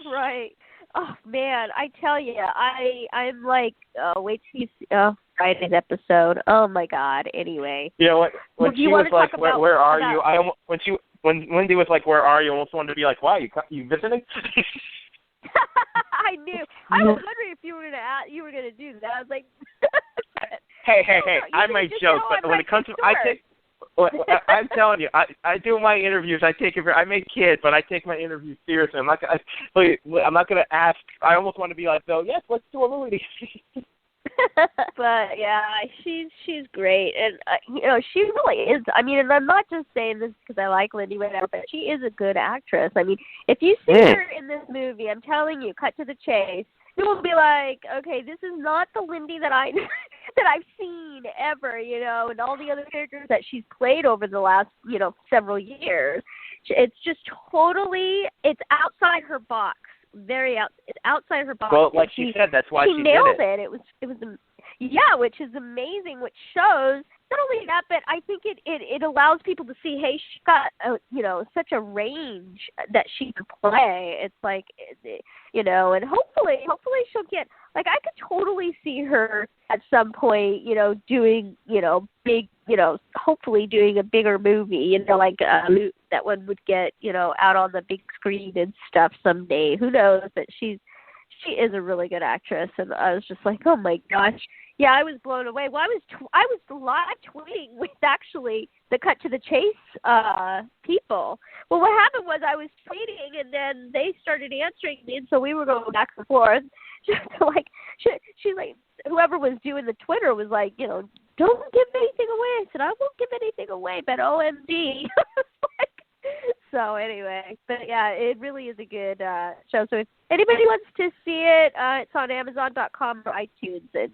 Right. Oh man, I tell you, I'm like, wait till you see Friday's episode. Oh my God. Anyway. Yeah, when she was like, where are you? When Lyndie was like, where are you? I almost wanted to be like, wow, you visiting? I knew. I was wondering if you were gonna do that. I was like. Hey! I might joke, but when it comes to I'm telling you, I do my interviews. I make kids, but I take my interviews seriously. I'm not gonna ask. I almost want to be like, though, yes, let's do a movie. But yeah, she's great, and she really is. I mean, and I'm not just saying this because I like Lyndie, whatever, but she is a good actress. I mean, if you see her in this movie, I'm telling you, cut to the chase, you will be like, okay, this is not the Lyndie that I've seen ever, and all the other characters that she's played over the last, several years. It's just totally, it's outside her box. It's outside her box. Well, like she said, that's why she nailed did it. It was which is amazing, which shows not only that, but I think it allows people to see, hey, she's got such a range that she can play. It's like, and hopefully she'll get, like, I could totally see her at some point, doing, big, hopefully doing a bigger movie, like that one would get, out on the big screen and stuff someday. Who knows? But she is a really good actress, and I was just like, oh my gosh. Yeah, I was blown away. Well, I was live tweeting with actually the Cut to the Chase people. Well, what happened was I was tweeting, and then they started answering me, and so we were going back and forth. She's like, whoever was doing the Twitter was like, don't give anything away. I said, I won't give anything away, but OMG. So anyway, but yeah, it really is a good show. So if anybody wants to see it, it's on Amazon.com or iTunes, and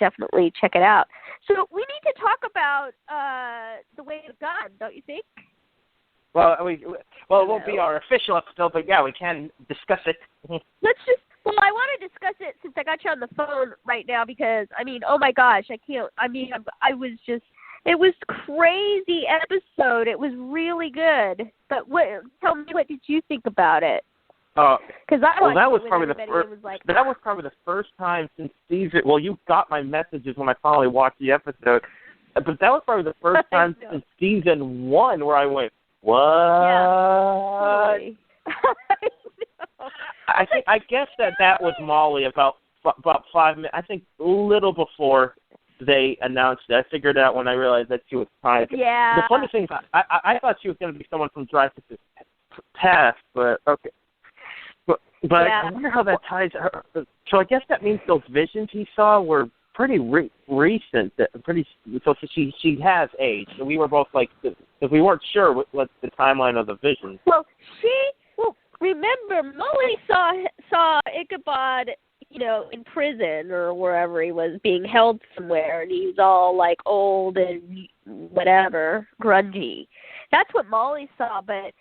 definitely check it out. So we need to talk about The Way of God, don't you think? Well, it won't be our official episode, but yeah, we can discuss it. Well, I want to discuss it since I got you on the phone right now because, I mean, oh my gosh, I can't. I mean, it was crazy episode. It was really good. But tell me, what did you think about it? Because that was probably the first time since season. Well, you got my messages when I finally watched the episode, but that was probably the first time since season 1 where I went, what? Yeah, totally. I guess that was Molly about 5 minutes. I think a little before they announced it. I figured out when I realized that she was fine. Yeah. The funny thing is, I thought she was going to be someone from Dreyfus's past, but okay. But yeah. I wonder how that ties her. So I guess that means those visions he saw were pretty recent. So she has aged. So we were both like, because we weren't sure what the timeline of the visions. Well, remember, Molly saw Ichabod, in prison or wherever he was being held somewhere, and he was all like old and whatever, grungy. That's what Molly saw, but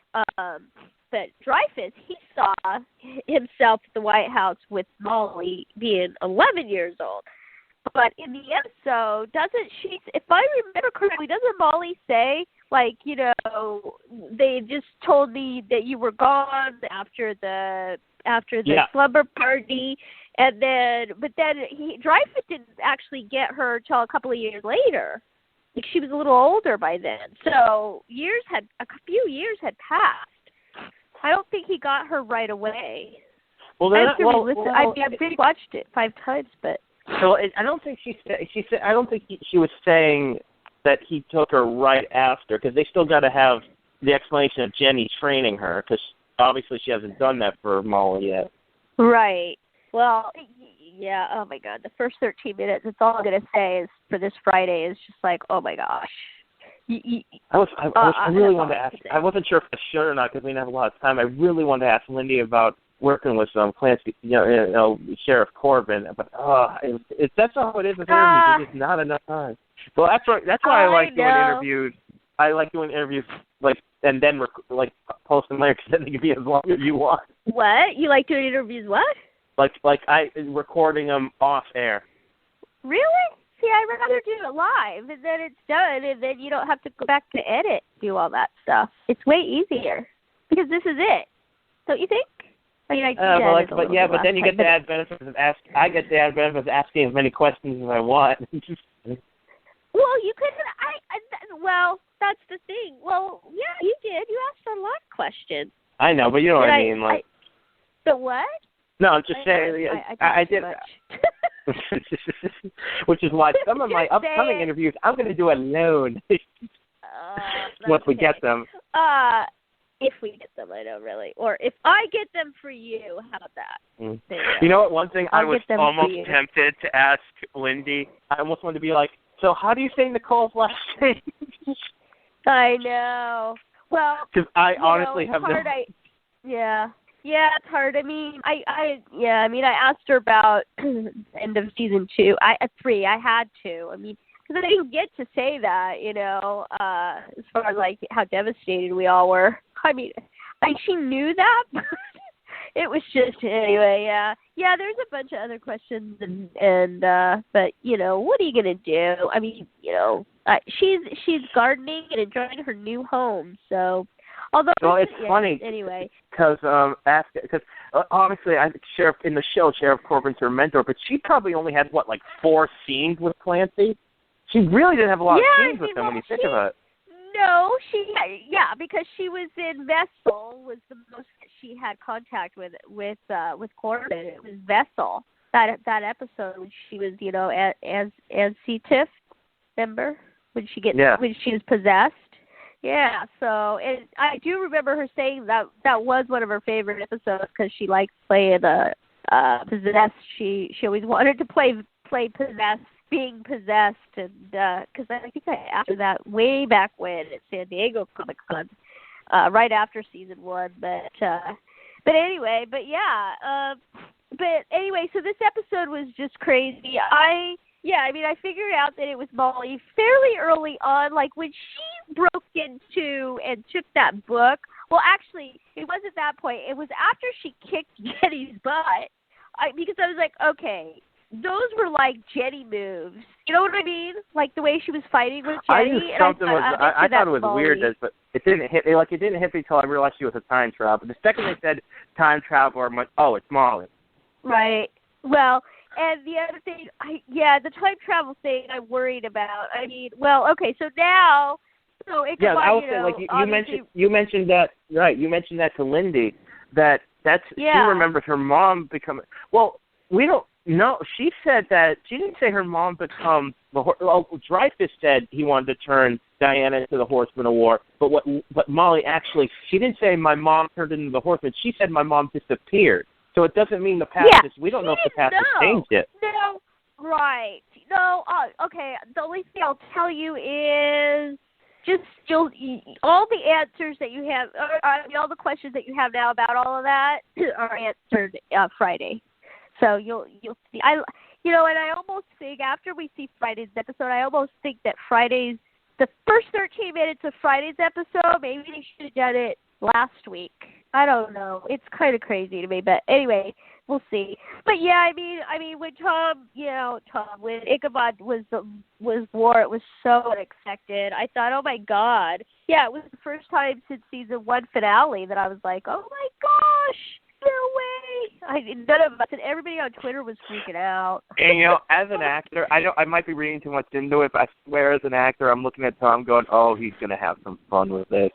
Dreyfus, he saw himself at the White House with Molly being 11 years old. But in the episode, doesn't she, if I remember correctly, doesn't Molly say, like, they just told me that you were gone after the slumber party, and then Dreyfus didn't actually get her till a couple of years later. Like, she was a little older by then. So a few years had passed. I don't think he got her right away. Well, I've watched it 5 times, but. So I don't think she said. I don't think she was saying that he took her right after, because they still got to have the explanation of Jenny training her, because obviously she hasn't done that for Molly yet. Right. Well, yeah. Oh my God, the first 13 minutes. That's all I'm gonna say is for this Friday is just like, oh my gosh. I really wanted to ask. I wasn't sure if I should or not because we didn't have a lot of time. I really wanted to ask Lyndie about working with Clancy, Sheriff Corbin, but that's how it is with interviews. There's just not enough time. Well, that's why I like doing interviews. I like doing interviews and then post them later because then they can be as long as you want. What? You like doing interviews? What? Like I recording them off air. Really? See, I'd rather do it live, and then it's done, and then you don't have to go back to edit, do all that stuff. It's way easier because this is it. Don't you think? I mean, but then you get the added benefits of I get the added benefits of asking as many questions as I want. Well, you couldn't. Well, that's the thing. Well, yeah, you did. You asked a lot of questions. I know, but you know what I mean. The what? No, I'm just saying. I did. Which is why some of my upcoming interviews I'm going to do alone. once we get them. If we get them, I know, really. Or if I get them for you, how about that? Mm. You know what? One thing I was almost tempted to ask Lyndie, I almost wanted to be like, so how do you say Nicole's last name? I know. Well, because I honestly have no. Yeah, it's hard. I mean, I asked her about end of season 2. At 3, I had to. I mean, because I didn't get to say that, as far as like how devastated we all were. I mean, she knew that, but it was just anyway. Yeah. There's a bunch of other questions, and but what are you gonna do? I mean, she's gardening and enjoying her new home. So, although it's funny anyway, because obviously Sheriff in the show, Sheriff Corbin's her mentor, but she probably only had 4 scenes with Clancy. She really didn't have a lot of scenes with him when you think of it. No, because she was in Vessel was the most that she had contact with Corbin. It was Vessel that episode when she was as C-Tiff, remember when she was possessed. Yeah, so and I do remember her saying that was one of her favorite episodes because she liked playing possessed. She always wanted to play possessed. Being possessed, and because I think I asked her that way back when at San Diego Comic Con, right after season 1. But anyway, so this episode was just crazy. I figured out that it was Molly fairly early on, like when she broke into and took that book. Well, actually, it wasn't that point. It was after she kicked Jenny's butt. Because I was like, okay. Those were like Jenny moves. You know what I mean? Like the way she was fighting with Jenny. I thought it was weird, but it didn't hit. It didn't hit me until I realized she was a time traveler. The second they said time traveler, I'm like, oh, it's Molly. Right. Well, and the other thing, the time travel thing I'm worried about. I mean, well, okay, so now, I would say you mentioned that, right? You mentioned that to Lyndie she remembers her mom becoming. Well, we don't. No, she said that she didn't say her mom become the horse. Well, Dreyfus said he wanted to turn Diana into the Horseman of War, but Molly actually, she didn't say my mom turned into the Horseman. She said my mom disappeared. So it doesn't mean the past is. We don't know if the past has changed yet. No, right? No. Okay. The only thing I'll tell you is just all the answers that you have, all the questions that you have now about all of that are answered Friday. So you'll see. And I almost think after we see Friday's episode, I almost think that the first 13 minutes of Friday's episode, maybe they should have done it last week. I don't know. It's kind of crazy to me, but anyway, we'll see. But yeah, I mean, when when Ichabod was war, it was so unexpected. I thought, oh my God, yeah, it was the first time since season 1 finale that I was like, oh my gosh. No way! None of us and everybody on Twitter was freaking out. And as an actor, I might be reading too much into it, but I swear, as an actor, I'm looking at Tom, going, "Oh, he's gonna have some fun with this."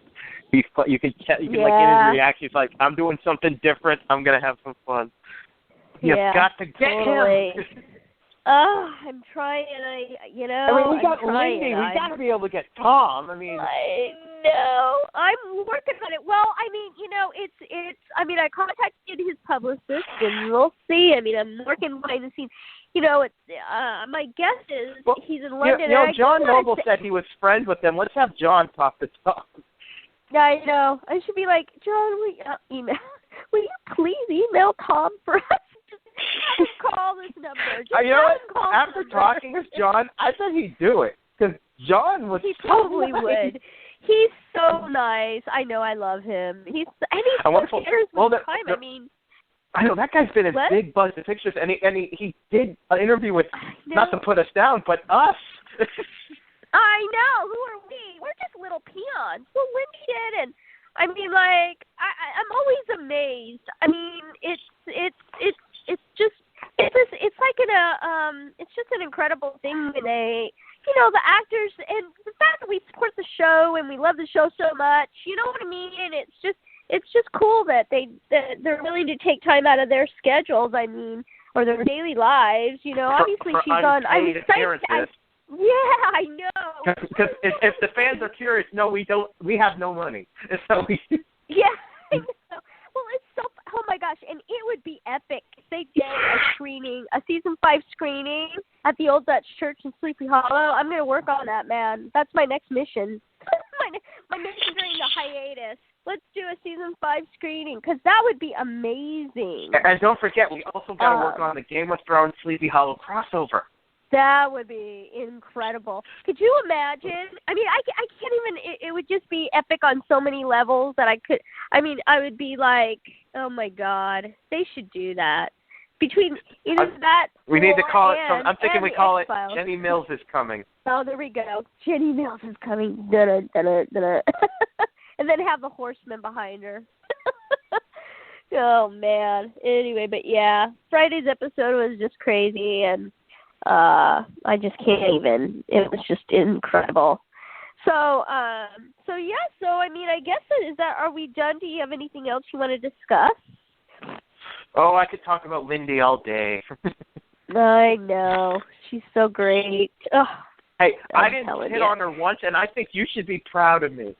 You can like in his reaction, he's like, "I'm doing something different. I'm gonna have some fun." You've got to get him. Oh, I'm trying. We got Lyndie. We got to be able to get Tom. I know. I'm working on it. Well, it's. I contacted his publicist, and we'll see. I'm working behind the scenes. My guess is he's in London. John Noble said he was friends with them. Let's have John talk to Tom. I know. I should be like, John, will you please email Tom for us? Just call this number. After talking with John, I said he'd do it because John was. He totally would. He's so nice. I know. I love him. He's so shares with time. I know that guy's been a big buzz of pictures, and he did an interview with not to put us down, but us. I know. Who are we? We're just little peons. Well, Lyndie did, and I'm always amazed. It's just an incredible thing when the actors and the fact that we support the show and we love the show so much. You know what I mean? And it's just cool that they're willing to take time out of their schedules. Or their daily lives. Obviously she's on. I was psyched. Yeah, I know. Because if the fans are curious, no, we don't. We have no money. So yeah, I know. Well, it's so. Oh my gosh, and it would be epic if they did a season 5 screening at the Old Dutch Church in Sleepy Hollow. I'm gonna work on that, man. That's my next mission. my mission during the hiatus. Let's do a season 5 screening because that would be amazing. And don't forget, we also got to work on the Game of Thrones Sleepy Hollow crossover. That would be incredible. Could you imagine? I mean, I can't even. It would just be epic on so many levels that I would be like, oh my God, they should do that. Between either that, we need to call it. I'm thinking we call X-Files. it Jenny Mills is coming. Oh, there we go. Jenny Mills is coming. Da-da, da-da, da-da. And then have the horseman behind her. Oh man. Anyway, but yeah, Friday's episode was just crazy, and I just can't even. It was just incredible. So yeah. So I mean, I guess are we done? Do you have anything else you want to discuss? Oh, I could talk about Lyndie all day. I know. She's so great. Oh, hey, I didn't hit on her once, and I think you should be proud of me.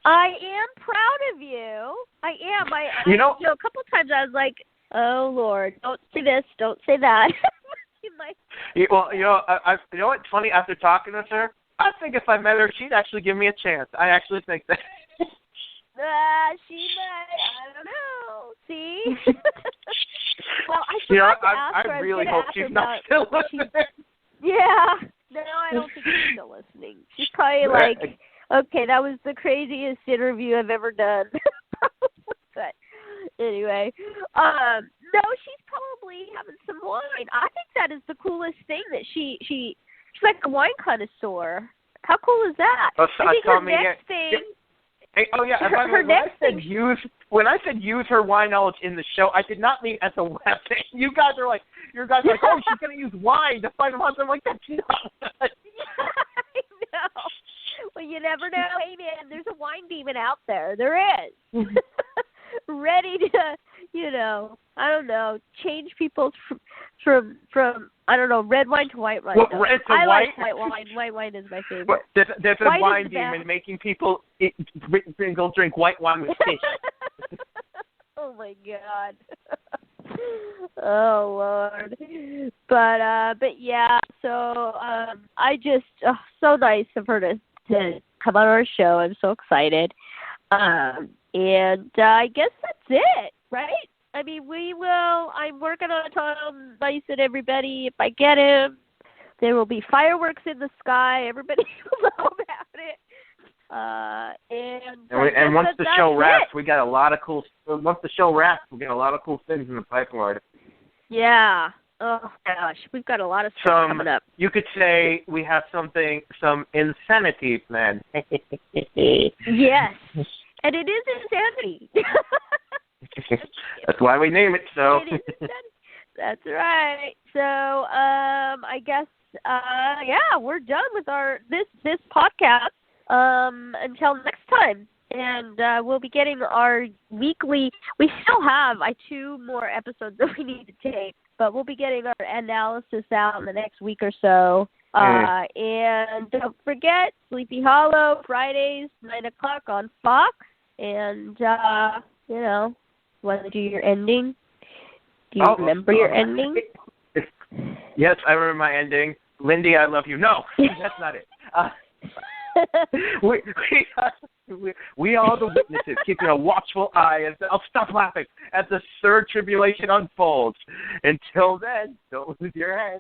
I am proud of you. I am. I a couple of times I was like, oh, Lord, don't say this, don't say that. Well, you know what's funny? After talking with her, I think if I met her, she'd actually give me a chance. I actually think that. She might. I don't know. See? Well, I forgot to ask her. I really hope she's not still listening. Yeah. No, I don't think she's still listening. She's probably like, okay, that was the craziest interview I've ever done. But anyway, no, she's probably having some wine. I think that is the coolest thing that she's like a wine connoisseur. How cool is that? I think her next thing. Hey, oh yeah, when I said use her wine knowledge in the show, I did not mean as a weapon. You guys are like, oh, she's gonna use wine to fight monsters. I'm like, that's not. I know. Well, you never know. Hey man, there's a wine demon out there. There is. Ready to, I don't know, change people from I don't know, red wine to white wine. Well, red to I white? like white wine. White wine is my favorite. Well, there's a wine demon making people go drink white wine with fish. Oh my God. Oh Lord. But yeah. So I just so nice of her to come on our show. I'm so excited. And I guess that's it, right? I mean, I'm working on Tom Bison, everybody. If I get him, there will be fireworks in the sky. Everybody will know about it. And once the show wraps, we got a lot of cool. Once the show wraps, we got a lot of cool things in the pipeline. Yeah. Oh gosh, we've got a lot of stuff coming up. You could say we have some insanity planned. Yes. And it is insanity. That's why we name it so. That's right. So I guess we're done with our this podcast until next time. And we'll be getting our weekly. We still have 2 more episodes that we need to tape, but we'll be getting our analysis out in the next week or so. And don't forget, Sleepy Hollow, Fridays, 9 o'clock on Fox. And, want to do your ending? Do you remember your ending? Yes, I remember my ending. Lyndie, I love you. No, that's not it. We are the witnesses, keeping a watchful eye as I'll stop laughing as the third tribulation unfolds. Until then, don't lose your head.